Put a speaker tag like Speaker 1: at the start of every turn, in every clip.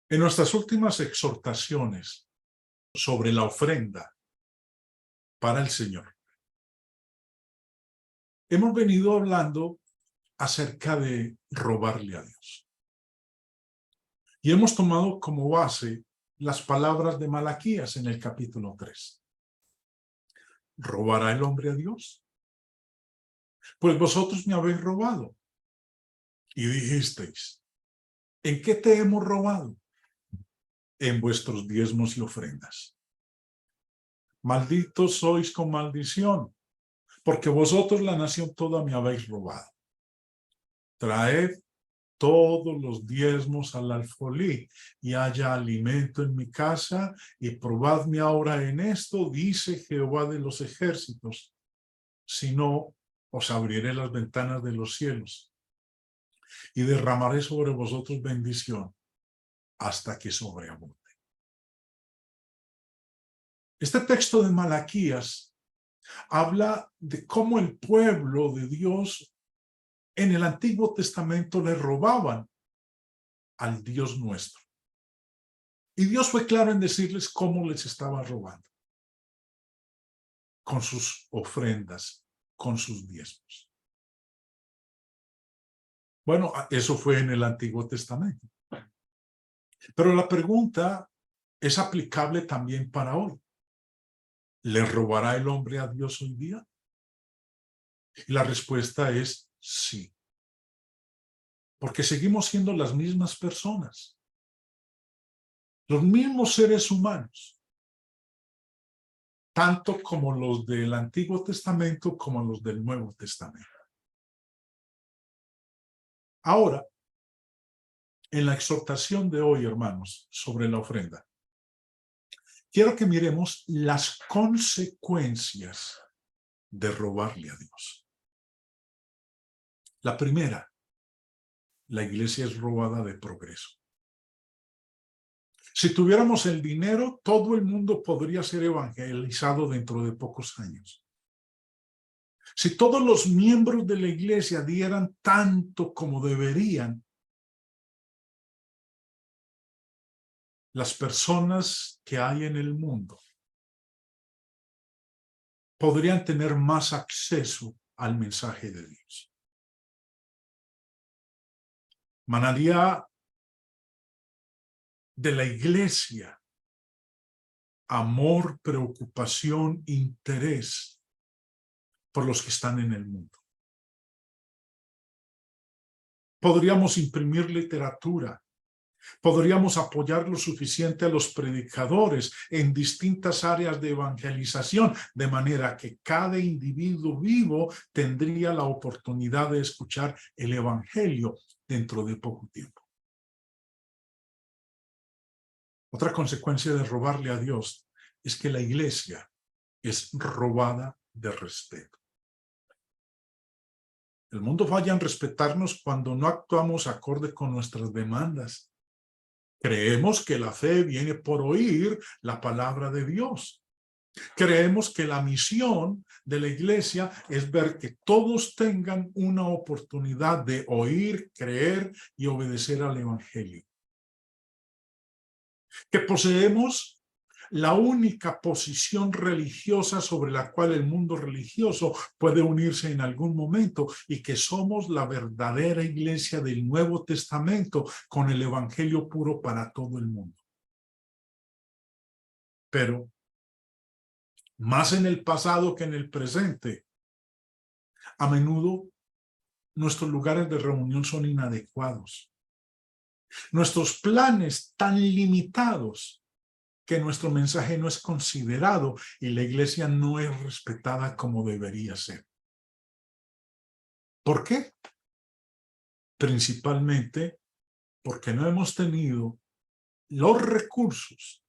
Speaker 1: En nuestras últimas exhortaciones sobre la ofrenda para el Señor, hemos venido hablando acerca de robarle a Dios. Y hemos tomado como base las palabras de Malaquías en el capítulo 3. ¿Robará el hombre a Dios? Pues vosotros me habéis robado. Y dijisteis, ¿en qué te hemos robado? En vuestros diezmos y ofrendas. Malditos sois con maldición, porque vosotros la nación toda me habéis robado. Traed todos los diezmos al alfolí, y haya alimento en mi casa, y probadme ahora en esto, dice Jehová de los ejércitos. Si no, os abriré las ventanas de los cielos, y derramaré sobre vosotros bendición, hasta que sobreabunde. Este texto de Malaquías habla de cómo el pueblo de Dios en el Antiguo Testamento le robaban al Dios nuestro. Y Dios fue claro en decirles cómo les estaba robando. Con sus ofrendas, con sus diezmos. Bueno, eso fue en el Antiguo Testamento. Pero la pregunta es aplicable también para hoy. ¿Le robará el hombre a Dios hoy día? Y la respuesta es sí. Porque seguimos siendo las mismas personas. Los mismos seres humanos. Tanto como los del Antiguo Testamento como los del Nuevo Testamento. Ahora, en la exhortación de hoy, hermanos, sobre la ofrenda, quiero que miremos las consecuencias de robarle a Dios. La primera, la iglesia es robada de progreso. Si tuviéramos el dinero, todo el mundo podría ser evangelizado dentro de pocos años. Si todos los miembros de la iglesia dieran tanto como deberían, las personas que hay en el mundo podrían tener más acceso al mensaje de Dios. Manaría de la iglesia amor, preocupación, interés por los que están en el mundo. Podríamos imprimir literatura, podríamos apoyar lo suficiente a los predicadores en distintas áreas de evangelización, de manera que cada individuo vivo tendría la oportunidad de escuchar el evangelio dentro de poco tiempo. Otra consecuencia de robarle a Dios es que la iglesia es robada de respeto. El mundo falla en respetarnos cuando no actuamos acorde con nuestras demandas. Creemos que la fe viene por oír la palabra de Dios. Creemos que la misión de la iglesia es ver que todos tengan una oportunidad de oír, creer y obedecer al evangelio. Que poseemos la única posición religiosa sobre la cual el mundo religioso puede unirse en algún momento y que somos la verdadera iglesia del Nuevo Testamento con el evangelio puro para todo el mundo. Pero más en el pasado que en el presente, a menudo nuestros lugares de reunión son inadecuados. Nuestros planes tan limitados que nuestro mensaje no es considerado y la iglesia no es respetada como debería ser. ¿Por qué? Principalmente porque no hemos tenido los recursos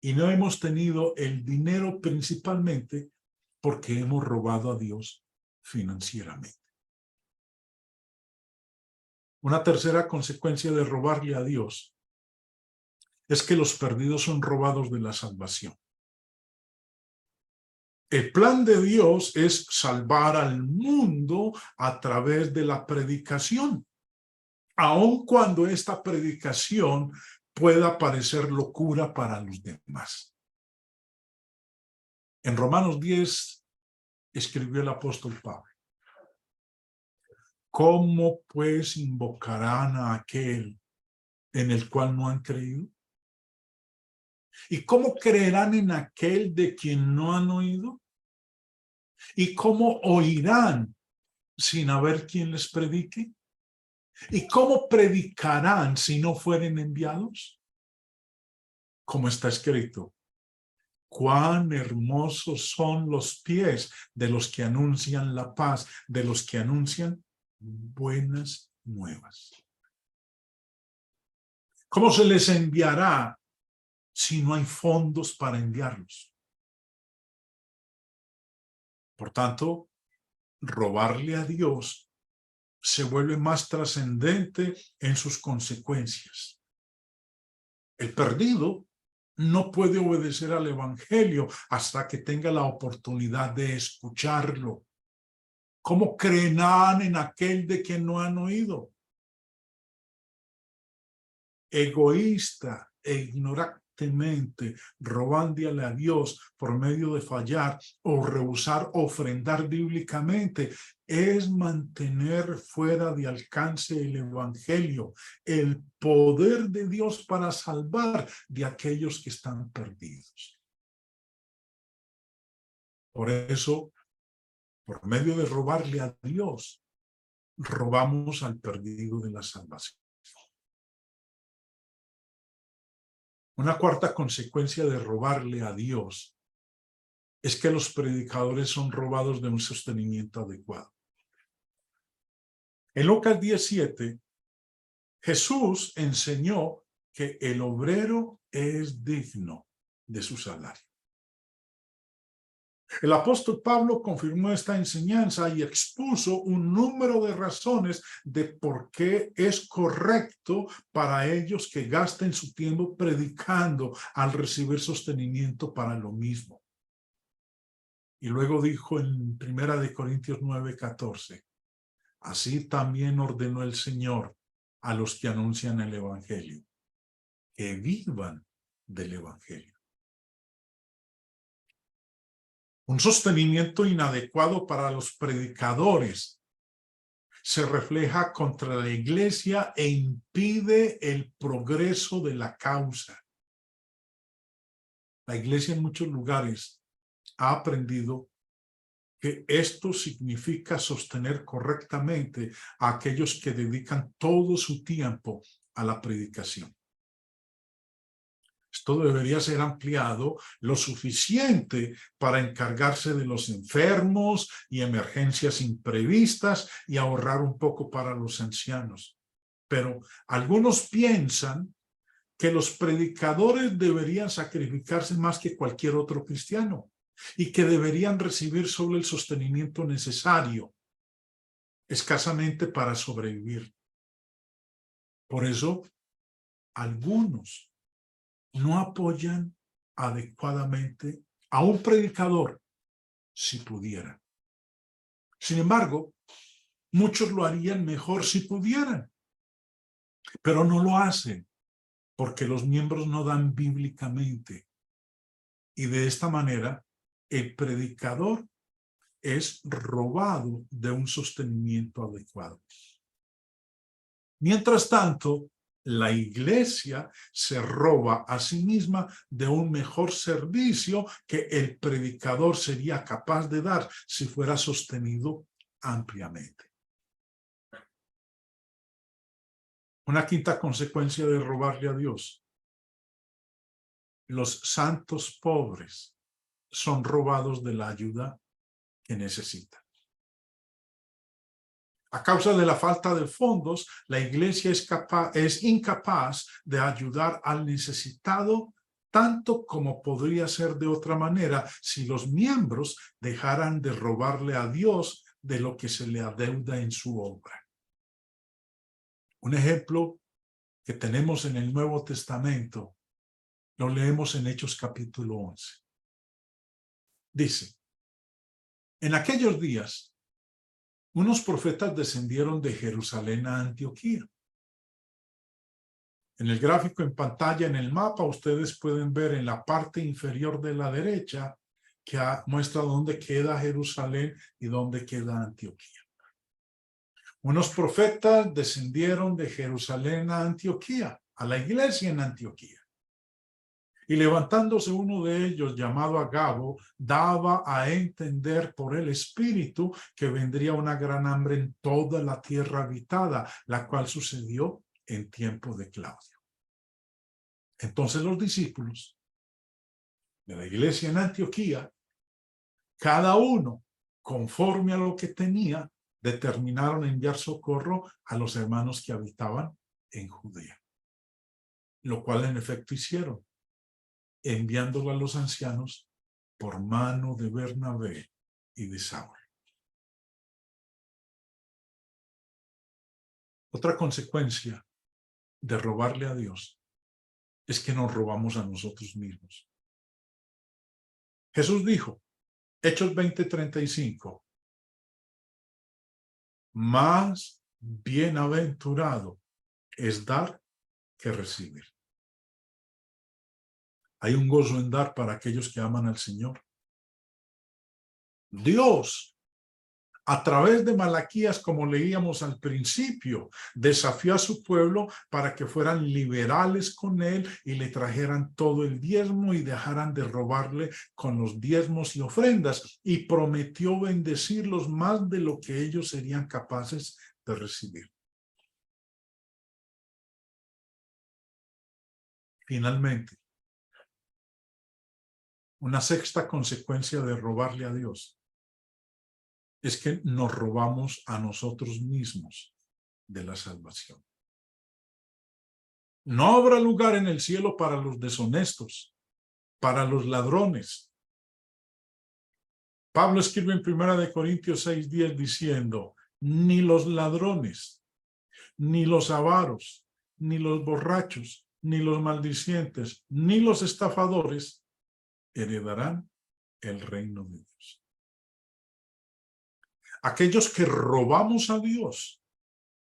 Speaker 1: y no hemos tenido el dinero, principalmente porque hemos robado a Dios financieramente. Una tercera consecuencia de robarle a Dios es que los perdidos son robados de la salvación. El plan de Dios es salvar al mundo a través de la predicación, aun cuando esta predicación pueda parecer locura para los demás. En Romanos 10 escribió el apóstol Pablo: ¿cómo pues invocarán a aquel en el cual no han creído? ¿Y cómo creerán en aquel de quien no han oído? ¿Y cómo oirán sin haber quien les predique? ¿Y cómo predicarán si no fueren enviados? Como está escrito: cuán hermosos son los pies de los que anuncian la paz, de los que anuncian buenas nuevas. ¿Cómo se les enviará si no hay fondos para enviarlos? Por tanto, robarle a Dios se vuelve más trascendente en sus consecuencias. El perdido no puede obedecer al evangelio hasta que tenga la oportunidad de escucharlo. ¿Cómo creerán en aquel de quien no han oído? Egoísta e ignorantemente, robándole a Dios por medio de fallar o rehusar ofrendar bíblicamente, es mantener fuera de alcance el evangelio, el poder de Dios para salvar de aquellos que están perdidos. Por eso, por medio de robarle a Dios, robamos al perdido de la salvación. Una cuarta consecuencia de robarle a Dios es que los predicadores son robados de un sostenimiento adecuado. En Lucas 17, Jesús enseñó que el obrero es digno de su salario. El apóstol Pablo confirmó esta enseñanza y expuso un número de razones de por qué es correcto para ellos que gasten su tiempo predicando al recibir sostenimiento para lo mismo. Y luego dijo en 1 Corintios 9:14, así también ordenó el Señor a los que anuncian el evangelio, que vivan del evangelio. Un sostenimiento inadecuado para los predicadores se refleja contra la iglesia e impide el progreso de la causa. La iglesia en muchos lugares ha aprendido que esto significa sostener correctamente a aquellos que dedican todo su tiempo a la predicación. Esto debería ser ampliado lo suficiente para encargarse de los enfermos y emergencias imprevistas y ahorrar un poco para los ancianos. Pero algunos piensan que los predicadores deberían sacrificarse más que cualquier otro cristiano y que deberían recibir solo el sostenimiento necesario, escasamente para sobrevivir. Por eso, algunos no apoyan adecuadamente a un predicador si pudieran. Sin embargo, muchos lo harían mejor si pudieran, pero no lo hacen porque los miembros no dan bíblicamente. Y de esta manera, el predicador es robado de un sostenimiento adecuado. Mientras tanto, la iglesia se roba a sí misma de un mejor servicio que el predicador sería capaz de dar si fuera sostenido ampliamente. Una quinta consecuencia de robarle a Dios: los santos pobres son robados de la ayuda que necesitan. A causa de la falta de fondos, la iglesia es incapaz de ayudar al necesitado tanto como podría ser de otra manera si los miembros dejaran de robarle a Dios de lo que se le adeuda en su obra. Un ejemplo que tenemos en el Nuevo Testamento lo leemos en Hechos capítulo 11. Dice: en aquellos días, unos profetas descendieron de Jerusalén a Antioquía. En el gráfico en pantalla, en el mapa, ustedes pueden ver en la parte inferior de la derecha que muestra dónde queda Jerusalén y dónde queda Antioquía. Unos profetas descendieron de Jerusalén a Antioquía, a la iglesia en Antioquía. Y levantándose uno de ellos, llamado Agabo, daba a entender por el Espíritu que vendría una gran hambre en toda la tierra habitada, la cual sucedió en tiempo de Claudio. Entonces los discípulos de la iglesia en Antioquía, cada uno, conforme a lo que tenía, determinaron enviar socorro a los hermanos que habitaban en Judea. Lo cual en efecto hicieron, enviándolo a los ancianos por mano de Bernabé y de Saulo. Otra consecuencia de robarle a Dios es que nos robamos a nosotros mismos. Jesús dijo, Hechos 20:35, más bienaventurado es dar que recibir. Hay un gozo en dar para aquellos que aman al Señor. Dios, a través de Malaquías, como leíamos al principio, desafió a su pueblo para que fueran liberales con él y le trajeran todo el diezmo y dejaran de robarle con los diezmos y ofrendas, y prometió bendecirlos más de lo que ellos serían capaces de recibir. Finalmente, una sexta consecuencia de robarle a Dios es que nos robamos a nosotros mismos de la salvación. No habrá lugar en el cielo para los deshonestos, para los ladrones. Pablo escribe en 1 Corintios 6:10 diciendo, ni los ladrones, ni los avaros, ni los borrachos, ni los maldicientes, ni los estafadores heredarán el reino de Dios. Aquellos que robamos a Dios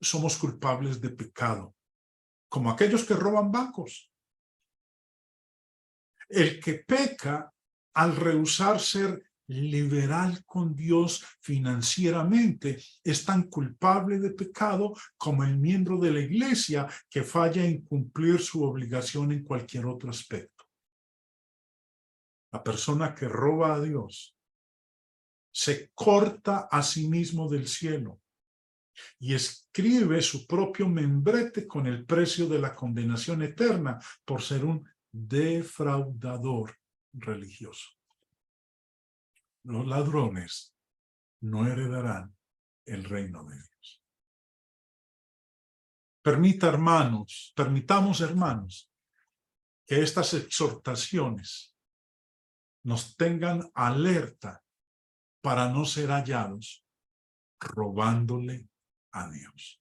Speaker 1: somos culpables de pecado, como aquellos que roban bancos. El que peca al rehusar ser liberal con Dios financieramente es tan culpable de pecado como el miembro de la iglesia que falla en cumplir su obligación en cualquier otro aspecto. La persona que roba a Dios se corta a sí mismo del cielo y escribe su propio membrete con el precio de la condenación eterna por ser un defraudador religioso. Los ladrones no heredarán el reino de Dios. Permitamos, hermanos, que estas exhortaciones nos tengan alerta para no ser hallados robándole a Dios.